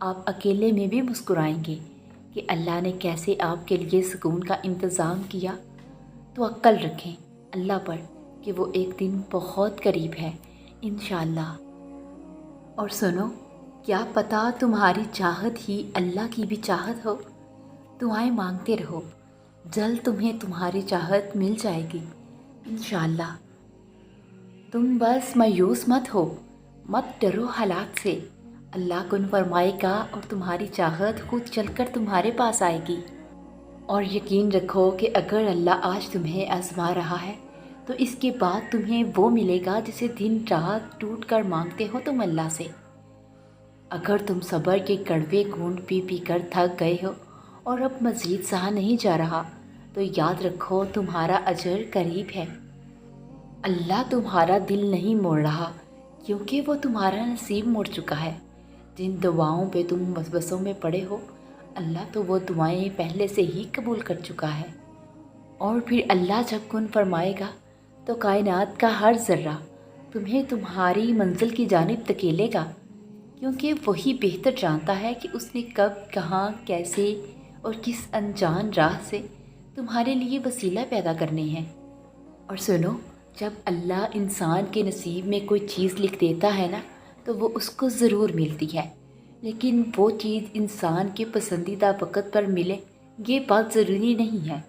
آپ اکیلے میں بھی مسکرائیں گے کہ اللہ نے کیسے آپ کے لیے سکون کا انتظام کیا۔ تو عقل رکھیں اللہ پر کہ وہ ایک دن بہت قریب ہے انشاءاللہ۔ اور سنو، کیا پتہ تمہاری چاہت ہی اللہ کی بھی چاہت ہو۔ دعائیں مانگتے رہو، جلد تمہیں تمہاری چاہت مل جائے گی انشاءاللہ۔ تم بس مایوس مت ہو، مت ڈرو حالات سے، اللہ کن فرمائے گا اور تمہاری چاہت خود چل کر تمہارے پاس آئے گی۔ اور یقین رکھو کہ اگر اللہ آج تمہیں آزما رہا ہے تو اس کے بعد تمہیں وہ ملے گا جسے دن رات ٹوٹ کر مانگتے ہو تم اللہ سے۔ اگر تم صبر کے کڑوے گھونٹ پی پی کر تھک گئے ہو اور اب مزید سہا نہیں جا رہا تو یاد رکھو تمہارا اجر قریب ہے۔ اللہ تمہارا دل نہیں موڑ رہا کیونکہ وہ تمہارا نصیب موڑ چکا ہے۔ جن دعاؤں پہ تم وسوسوں میں پڑے ہو، اللہ تو وہ دعائیں پہلے سے ہی قبول کر چکا ہے۔ اور پھر اللہ جب کن فرمائے گا تو کائنات کا ہر ذرہ تمہیں تمہاری منزل کی جانب دھکیلے گا، کیونکہ وہی بہتر جانتا ہے کہ اس نے کب، کہاں، کیسے اور کس انجان راہ سے تمہارے لیے وسیلہ پیدا کرنے ہیں۔ اور سنو، جب اللہ انسان کے نصیب میں کوئی چیز لکھ دیتا ہے نا تو وہ اس کو ضرور ملتی ہے، لیکن وہ چیز انسان کے پسندیدہ وقت پر ملے یہ بات ضروری نہیں ہے۔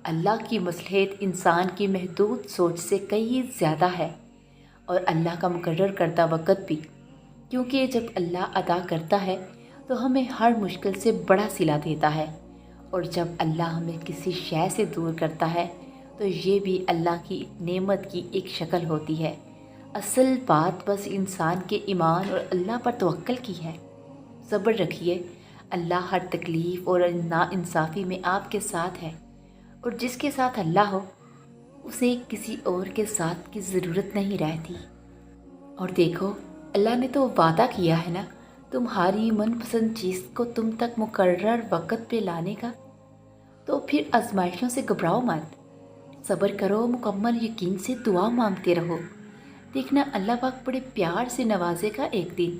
اللہ کی مصلحت انسان کی محدود سوچ سے کئی زیادہ ہے، اور اللہ کا مقرر کردہ وقت بھی، کیونکہ جب اللہ عطا کرتا ہے تو ہمیں ہر مشکل سے بڑا صلہ دیتا ہے، اور جب اللہ ہمیں کسی شے سے دور کرتا ہے تو یہ بھی اللہ کی نعمت کی ایک شکل ہوتی ہے۔ اصل بات بس انسان کے ایمان اور اللہ پر توکل کی ہے۔ صبر رکھیے، اللہ ہر تکلیف اور ناانصافی میں آپ کے ساتھ ہے، اور جس کے ساتھ اللہ ہو اسے کسی اور کے ساتھ کی ضرورت نہیں رہتی۔ اور دیکھو، اللہ نے تو وعدہ کیا ہے نا تمہاری من پسند چیز کو تم تک مقرر وقت پہ لانے کا، تو پھر آزمائشوں سے گھبراؤ مت، صبر کرو، مکمل یقین سے دعا مانگتے رہو، دیکھنا اللہ پاک بڑے پیار سے نوازے گا ایک دن،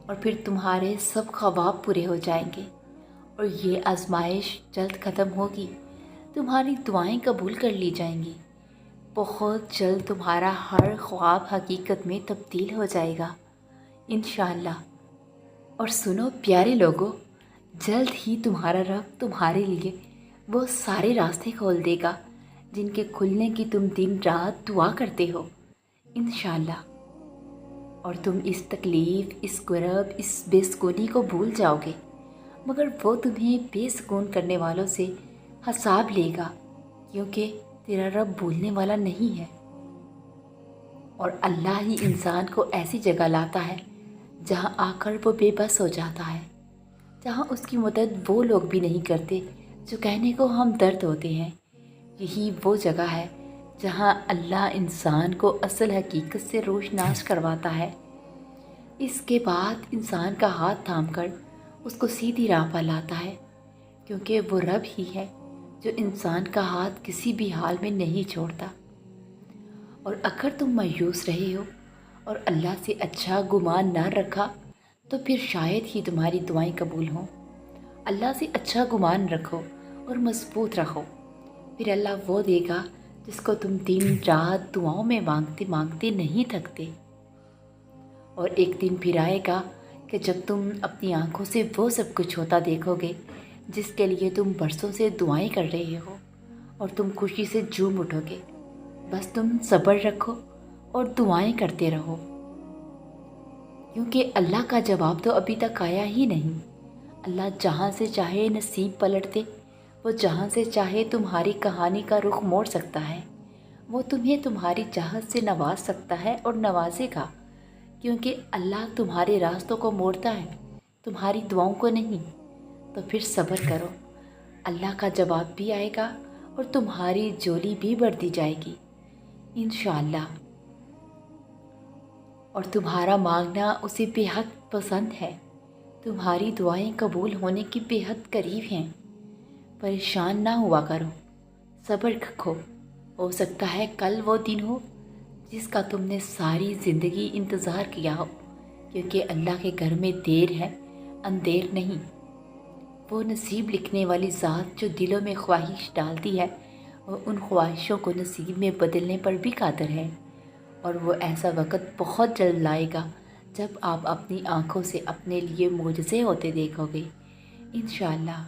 اور پھر تمہارے سب خواب پورے ہو جائیں گے، اور یہ آزمائش جلد ختم ہوگی، تمہاری دعائیں قبول کر لی جائیں گی، بہت جلد تمہارا ہر خواب حقیقت میں تبدیل ہو جائے گا انشاءاللہ۔ اور سنو پیارے لوگوں، جلد ہی تمہارا رب تمہارے لیے وہ سارے راستے کھول دے گا جن کے کھلنے کی تم دن رات دعا کرتے ہو انشاءاللہ، اور تم اس تکلیف، اس کرب، اس بے سکونی کو بھول جاؤ گے، مگر وہ تمہیں بے سکون کرنے والوں سے حساب لے گا، کیونکہ تیرا رب بھولنے والا نہیں ہے۔ اور اللہ ہی انسان کو ایسی جگہ لاتا ہے جہاں آ کر وہ بے بس ہو جاتا ہے، جہاں اس کی مدد وہ لوگ بھی نہیں کرتے جو کہنے کو ہم درد ہوتے ہیں۔ یہی وہ جگہ ہے جہاں اللہ انسان کو اصل حقیقت سے روشناس کرواتا ہے، اس کے بعد انسان کا ہاتھ تھام کر اس کو سیدھی راہ پر لاتا ہے، کیونکہ وہ رب ہی ہے جو انسان کا ہاتھ کسی بھی حال میں نہیں چھوڑتا۔ اور اگر تم مایوس رہے ہو اور اللہ سے اچھا گمان نہ رکھا تو پھر شاید ہی تمہاری دعائیں قبول ہوں۔ اللہ سے اچھا گمان رکھو اور مضبوط رہو، پھر اللہ وہ دے گا جس کو تم دن رات دعاؤں میں مانگتے مانگتے نہیں تھکتے۔ اور ایک دن پھر آئے گا کہ جب تم اپنی آنکھوں سے وہ سب کچھ ہوتا دیکھو گے جس کے لیے تم برسوں سے دعائیں کر رہے ہو، اور تم خوشی سے جھوم اٹھو گے۔ بس تم صبر رکھو اور دعائیں کرتے رہو، کیونکہ اللہ کا جواب تو ابھی تک آیا ہی نہیں۔ اللہ جہاں سے چاہے نصیب پلٹ دے، وہ جہاں سے چاہے تمہاری کہانی کا رخ موڑ سکتا ہے، وہ تمہیں تمہاری چاہت سے نواز سکتا ہے اور نوازے گا، کیونکہ اللہ تمہارے راستوں کو موڑتا ہے، تمہاری دعاؤں کو نہیں۔ تو پھر صبر کرو، اللہ کا جواب بھی آئے گا اور تمہاری جولی بھی بڑھ دی جائے گی انشاءاللہ۔ اور تمہارا مانگنا اسے بے حد پسند ہے، تمہاری دعائیں قبول ہونے کی بے حد قریب ہیں۔ پریشان نہ ہوا کرو، صبر رکھو، ہو سکتا ہے کل وہ دن ہو جس کا تم نے ساری زندگی انتظار کیا ہو، کیونکہ اللہ کے گھر میں دیر ہے اندھیر نہیں، وہ نصیب لکھنے والی ذات جو دلوں میں خواہش ڈالتی ہے، وہ ان خواہشوں کو نصیب میں بدلنے پر بھی قادر ہے۔ اور وہ ایسا وقت بہت جلد لائے گا جب آپ اپنی آنکھوں سے اپنے لیے معجزے ہوتے دیکھو گے، انشاءاللہ۔